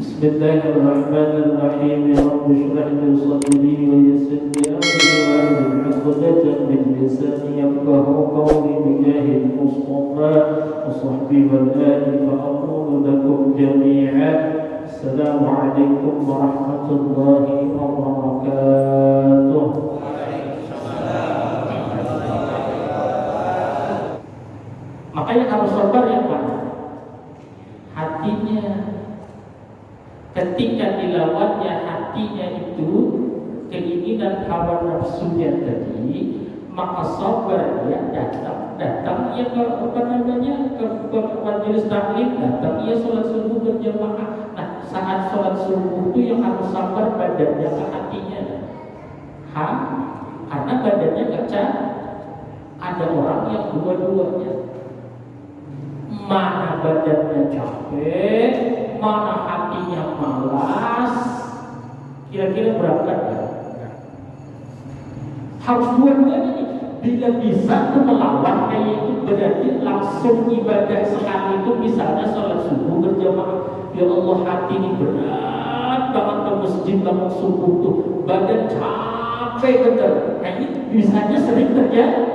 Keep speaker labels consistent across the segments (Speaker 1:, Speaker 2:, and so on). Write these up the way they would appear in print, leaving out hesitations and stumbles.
Speaker 1: Bismillahirrahmanirrahim. Rabbi shrah li sadri wa yassir li amri wahlul 'uqdatam min lisani yafqahu qawli bijahil Mustafa wa sahbihi wal ali fa aqulu lakum jami'an assalamu alaikum warahmatullahi wabarakatuh. Makanya harus sabar yang mana? Hatinya ketika dilawannya hatinya itu keinginan hawa nafsunya tadi, maka sabar ya datang ya ke majelis taklim, datang ya sholat subuh berjamaah. Nah, saat sholat subuh itu yang harus sabar badannya ke hatinya. Karena badannya gak ada orang yang dua-duanya. Mana badannya capek, mana hatinya malas, kira-kira berangkat ya? Harus dua-duanya nih. Bila bisa tuh melawan kayak itu, berarti langsung ibadah sekali itu. Misalnya sholat subuh berjamaah, ya Allah hati ini berat banget ke masjid bangun subuh tuh, badan capek betul. Nah ini bisanya sering terjadi.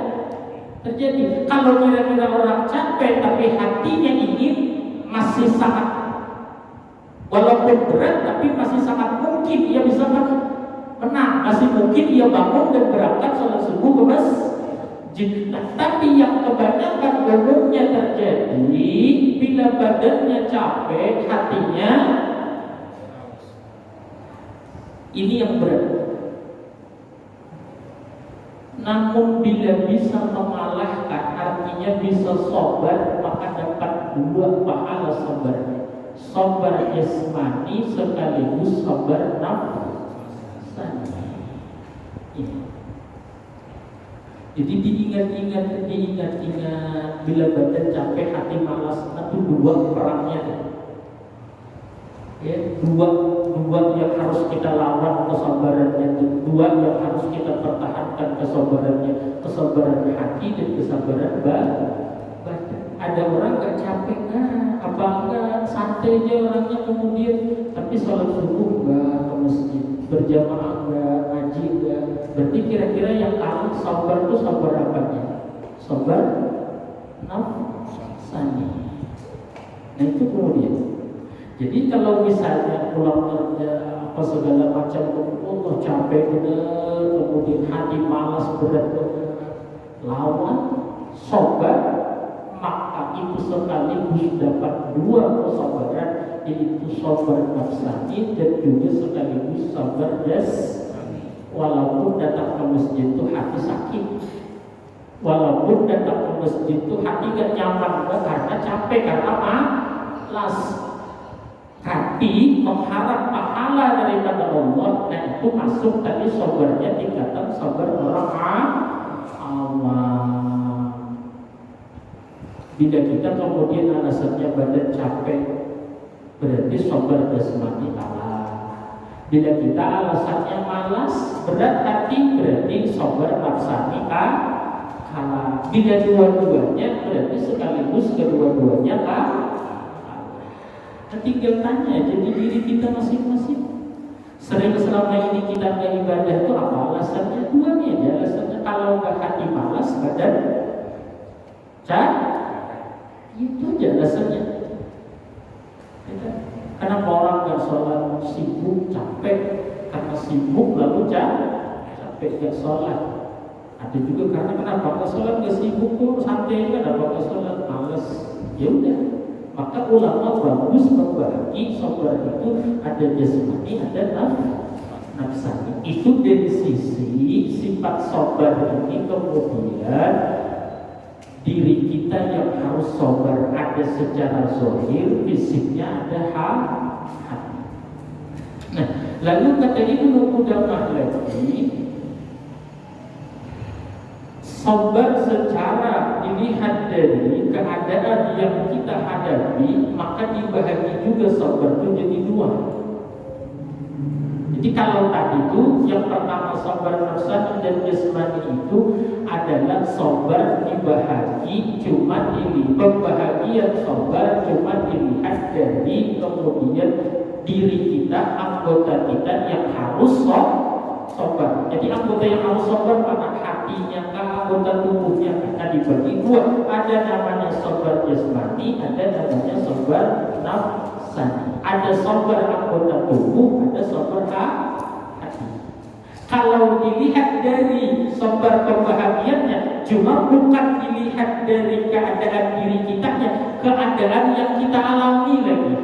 Speaker 1: Kalau kira-kira orang capek tapi hatinya ingin, masih sangat, walaupun berat tapi masih sangat mungkin ia bisa menang, masih mungkin ia bangun dan berangkat sholat subuh ke masjid. Nah, tapi yang kebanyakan umumnya terjadi bila badannya capek, hatinya ini yang berat. Namun bila bisa mengalahkan, artinya bisa sabar, maka dapat dua pahala sabarnya. Sabar jasmani sekaligus sabar nafsani. Jadi diingat-ingat bila badan capek, hati malas, itu dua perangnya. Ya, dua yang harus kita lawan kesabarannya, dua yang harus kita pertahankan kesabaran hati dan kesabaran badan. Ada orang gak capek, apa enggak, santai aja orangnya kemudian, tapi sholat subuh enggak ke masjid, berjamaah enggak, ngaji enggak. Berarti kira-kira yang kalah sabar itu sabar apanya? Sabar nafsani. Nah itu kemudian. Jadi kalau misalnya pulang kerja apa segala macam, Allah capek benar, kemudian hati malas berat benar, lawan sabar, maka itu sekaligus dapat dua kesabaran, yaitu sabar nafsani dan juga sekaligus sabar jasmani. Walaupun datang ke masjid itu hati sakit, walaupun datang ke masjid itu hati gak nyaman karena capek, karena malas. Tapi mengharap pahala daripada Allah, dan itu masuk tadi sabarnya tingkatan sabar orang awam. Bila kita kemudian alasannya badan capek, berarti sabar jasmani kalah. Bila kita alasannya malas, berat hati, berarti sabar nafsani kalah. Bila dua-duanya, berarti sekaligus kedua-duanya kalah. Tinggal tanya jadi diri kita masing-masing. Sering selama ini kita nggak ibadah itu apa alasannya? Dua nih aja alasannya. Kalau nggak hati malas, badan itu aja alasannya. Kenapa orang nggak sholat sibuk, capek? Karena sibuk lalu capek nggak sholat. Ada juga karena kenapa nggak sholat, nggak sibuk kok santai kan, apa nggak sholat malas? Ya udah. Maka ulama bagus membagi sabar itu ada jasmani, ada nafsani. Itu dari sisi sifat sabar ini, kemudian diri kita yang harus sabar ada secara zahir, fisiknya ada hati. Nah, lalu kata Ibnu Qudamah lagi, sabar secara dilihat dari keadaan yang kita hadapi, maka dibagi juga sabar itu jadi dua. Jadi kalau tadi itu yang pertama sabar nafsani dan jasmani itu adalah sabar dibahagi pembahagian sabar cuma dilihat dari kemudian diri kita, anggota kita yang harus sabar. Jadi anggota yang harus sabar pada hatinya, anggota tubuhnya kita dibagi dua. Ada namanya sabar jasmani, ada namanya sabar nafsani. Ada sabar anggota tubuh, ada sabar hati. Kalau dilihat dari sabar kebahagiaannya, cuma bukan dilihat dari keadaan diri kita, keadaan yang kita alami lagi.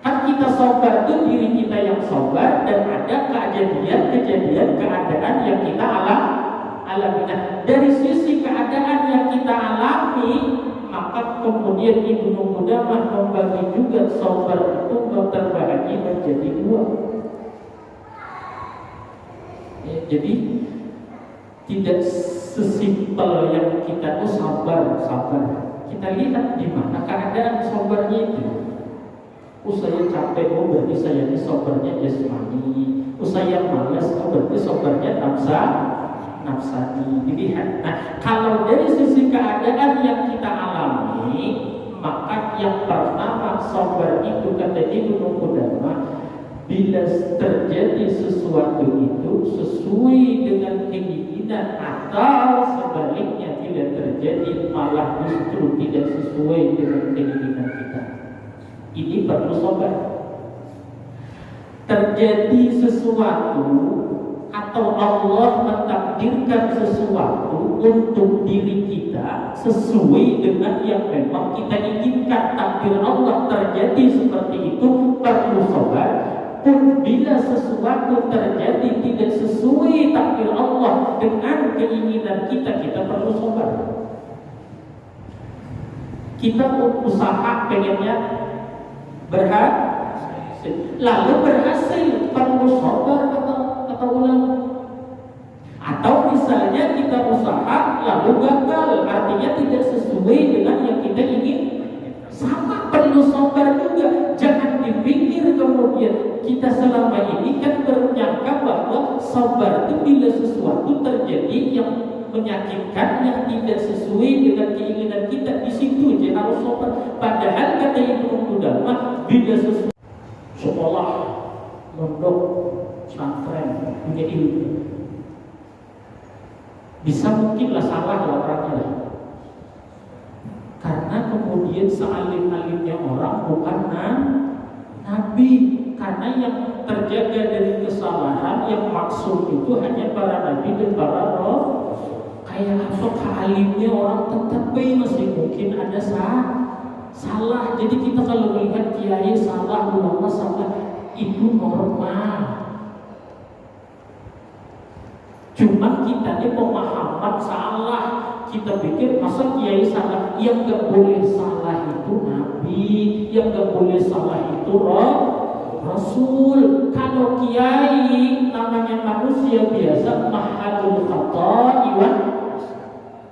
Speaker 1: Kan kita sabar itu diri kita yang sabar, dan ada kejadian-kejadian keadaan yang kita alami. Nah, dari sisi keadaan yang kita alami, maka kemudian Ibnu Qudamah membagi juga sabar itu terbagi menjadi dua. Ya, jadi tidak sesimpel yang kita sabar. Kita lihat di mana keadaan sabarnya itu. Saya capek, berarti saya ini sabarnya jasmani. Saya malas, berarti sabarnya nafsani. Dilihat. Nah, kalau dari sisi keadaan yang kita alami, maka yang pertama sabar itu kata Ibnu Qudamah, bila terjadi sesuatu itu sesuai dengan keinginan atau sebaliknya bila terjadi malah justru tidak sesuai dengan keinginan kita. Ini perlu sabar. Terjadi sesuatu atau Allah mentakdirkan sesuatu untuk diri kita sesuai dengan yang memang kita inginkan. Takdir Allah terjadi seperti itu, perlu sabar. Pun bila sesuatu terjadi tidak sesuai takdir Allah dengan keinginan kita, kita perlu sabar. Kita usaha pengennya berhasil, lalu berhasil, perlu sabar kata ulama. Atau misalnya kita usaha lalu gagal, artinya tidak sesuai dengan yang kita ingin, sama perlu sabar juga. Jangan dipikir kemudian kita selama ini kan bernyangka bahwa sabar itu bila sesuatu terjadi yang menyakitkan, yang tidak sesuai dengan keinginan kita, di situ aja harus sabar. Padahal kata Ibnu Qudamah, bila sesuatu sekolah, mondok, pesantren, punya ilmu, bisa mungkinlah salah orangnya, karena kemudian sealim-alimnya orang bukan nabi. Karena yang terjaga dari kesalahan, yang maksum itu hanya para nabi dan para roh. Kayak apa kealimnya orang tetap masih mungkin ada salah. Jadi kita kalau melihat kiai salah, ulama salah, itu normal. Cuma kita ini pemahaman salah. Kita pikir masa kiai salah? Yang gak boleh salah itu nabi, yang gak boleh salah itu Rasul. Kalau kiai namanya manusia biasa, mahalul khata'i wa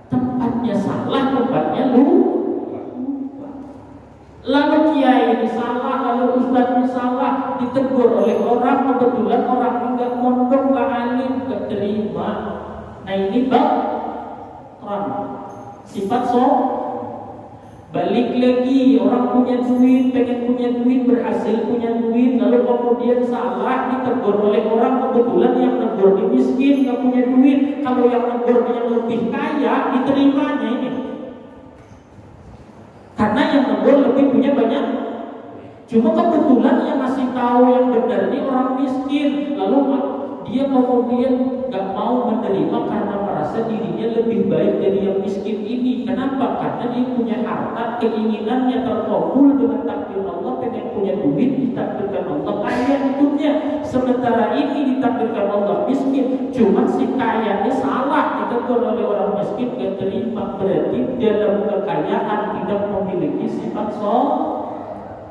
Speaker 1: tempatnya salah, tempatnya lupa. Lalu kiai ini salah, lalu ustaz ini salah, ditegur oleh orang, kebetulan orang enggak mondok, enggak alim, enggak terima. Nah ini orang sifat balik lagi, orang punya duit, pengen punya duit, berhasil punya duit, lalu kemudian salah, ditegur oleh orang, kebetulan yang negur ini miskin, nggak punya duit. Kalau yang negur yang lebih kaya, diterimanya ini. Karena yang negur lebih punya banyak. Cuma kebetulan yang ngasih tahu yang benar ini orang miskin, lalu dia kemudian nggak mau menerima karena merasa dirinya lebih baik dari yang miskin ini. Kenapa? Karena dia punya harta, keinginannya terkabul dengan takdir Allah, pengen punya duit, ditakdirkan Allah kaya hidupnya. Sementara ini ditakdirkan Allah miskin, cuma si kayanya salah, ditegur oleh orang miskin, gak terima. Berarti dalam kekayaan tidak memiliki sifat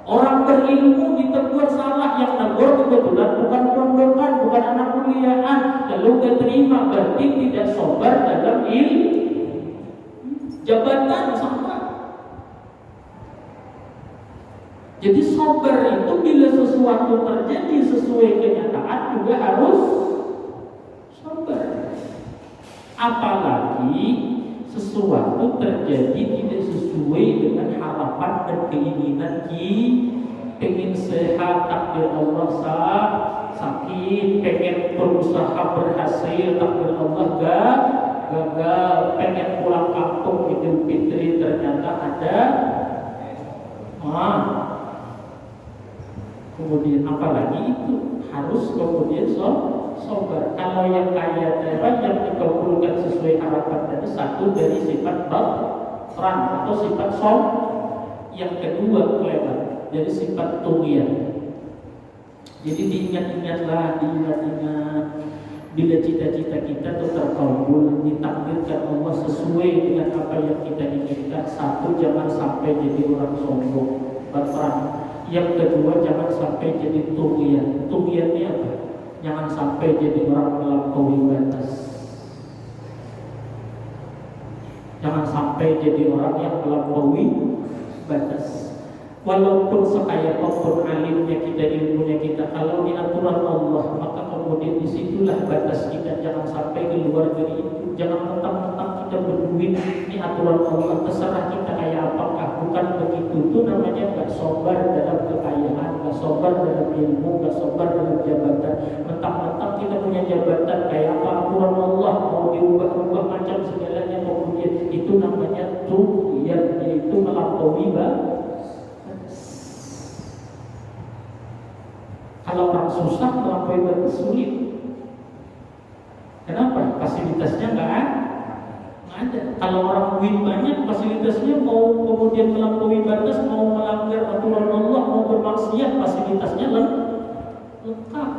Speaker 1: Orang berilmu ditegur salah, yang negur kebetulan bukan pondokan, bukan anak kuliahan, lalu gak terima, berarti tidak sabar dalam ilmu. Jabatan sama. Jadi sabar itu bila sesuatu terjadi sesuai kenyataan juga harus sabar. Apalagi sesuatu terjadi tidak sesuai dengan harapan dan keinginan pengen sehat, takdir Allah sakit, pengen berusaha berhasil, takdir Allah gagal, pengen pulang kampung Idul Fitri ternyata ada kemudian apalagi itu harus kemudian sobar. Kalau yang kaya yang dikabulkan sesuai harapan tadi, satu dari sifat batran atau sifat yang kedua kelewat dari sifat tughyan. Jadi diingat-ingat bila cita-cita kita itu terkabul, ditakdirkan Allah sesuai dengan apa yang kita inginkan. Satu, jangan sampai jadi orang sombong, batran. Yang kedua, jangan sampai jadi tughyan. Tughyan ini apa? Jangan sampai jadi orang melampaui batas. Jangan sampai jadi orang yang melampaui batas. Walaupun sekaya apapun alimnya kita, ilmunya kita, kalau di aturan Allah, maka kemudian disitulah batas kita. Jangan sampai keluar dari itu. Jangan mentang-mentang kita berduit, ini aturan Allah, terserah kita kayak apakah. Bukan begitu. Itu namanya gak sobar dalam kekayaan, gak sobar dalam ilmu, gak sobar dalam jabatan. Mentang-mentang kita punya jabatan kayak apa aturan Allah, mau diubah-ubah macam segalanya, kemudian itu namanya tughyan, yaitu melampaui batas. Kalau orang susah melampaui batas sulit. Kenapa? Fasilitasnya nggak ada. Kalau orang duit banyak, fasilitasnya mau kemudian melampaui batas, mau melanggar aturan Allah, mau bermaksiat, fasilitasnya lengkap.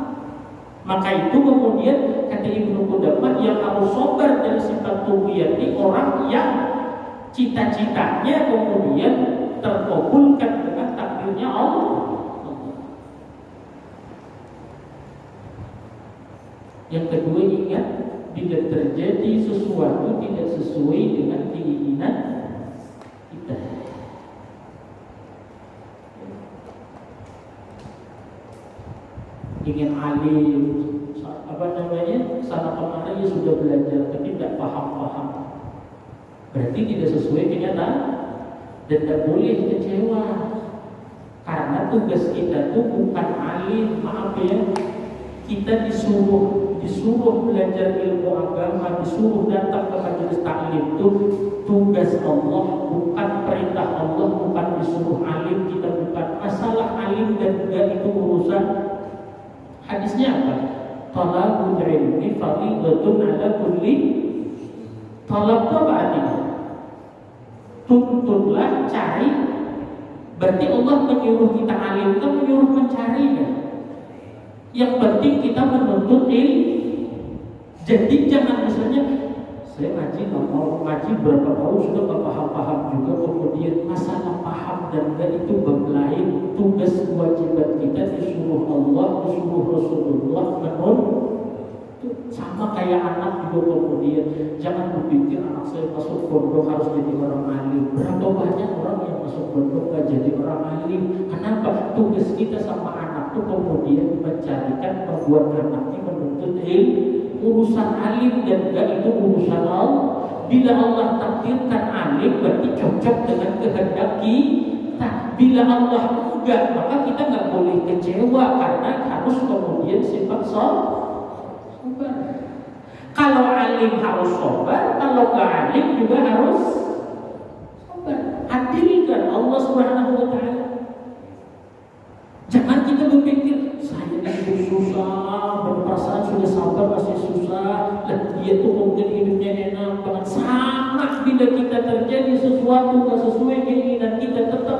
Speaker 1: Maka itu kemudian kata Ibnu Qudamah, yang harus sobar dari sifat tughyan ini orang yang cita-citanya kemudian terkabulkan dengan takdirnya Allah. Yang kedua, ingat, bila terjadi sesuatu tidak sesuai dengan keinginan kita, ingin alim, sana kemana ya sudah belajar tapi tidak paham, berarti tidak sesuai kenyataan dan tidak boleh kecewa, karena tugas kita itu bukan alim, maaf ya. Kita disuruh belajar ilmu agama, disuruh datang ke majelis taklim. Itu tugas Allah, bukan perintah Allah, bukan disuruh alim. Kita bukan masalah alim dan enggak, itu urusan. Hadisnya apa? Talabul ilmi fardhatun ala kulli. Talab itu apa artinya? Tuntutlah, cari. Berarti Allah menyuruh kita alim, kan menyuruh mencari kan? Yang penting kita menuntut ilmu. Jadi jangan misalnya saya ngaji, nggak mau ngaji berapa tahun sudah nggak paham juga, kemudian masalah paham dan enggak itu bab lain. Tugas kewajiban kita disuruh Allah, disuruh Rasulullah menuntut. Sama kayak anak juga, kemudian jangan berpikir anak saya masuk pondok harus jadi orang alim. Berapa banyak orang yang masuk pondok gak jadi orang alim? Kenapa? Tugas kita sama anak itu kemudian mencarikan, membuat anaknya menuntut ilmu. Urusan alim dan enggak itu urusan Allah. Bila Allah takdirkan alim, berarti cocok dengan kehendak kita. Bila Allah enggak, maka kita nggak boleh kecewa, karena harus kemudian sifat sobar. Kalau alim harus sobar, kalau nggak alim juga harus sobar. Hadirkan Allah Subhanahu wa Ta'ala. Jangan kita berpikir saya itu susah, berperasaan sudah sabar masih susah, dan dia tuh mungkin hidupnya enak banget. Sama bila kita terjadi sesuatu nggak sesuai keinginan kita, tetap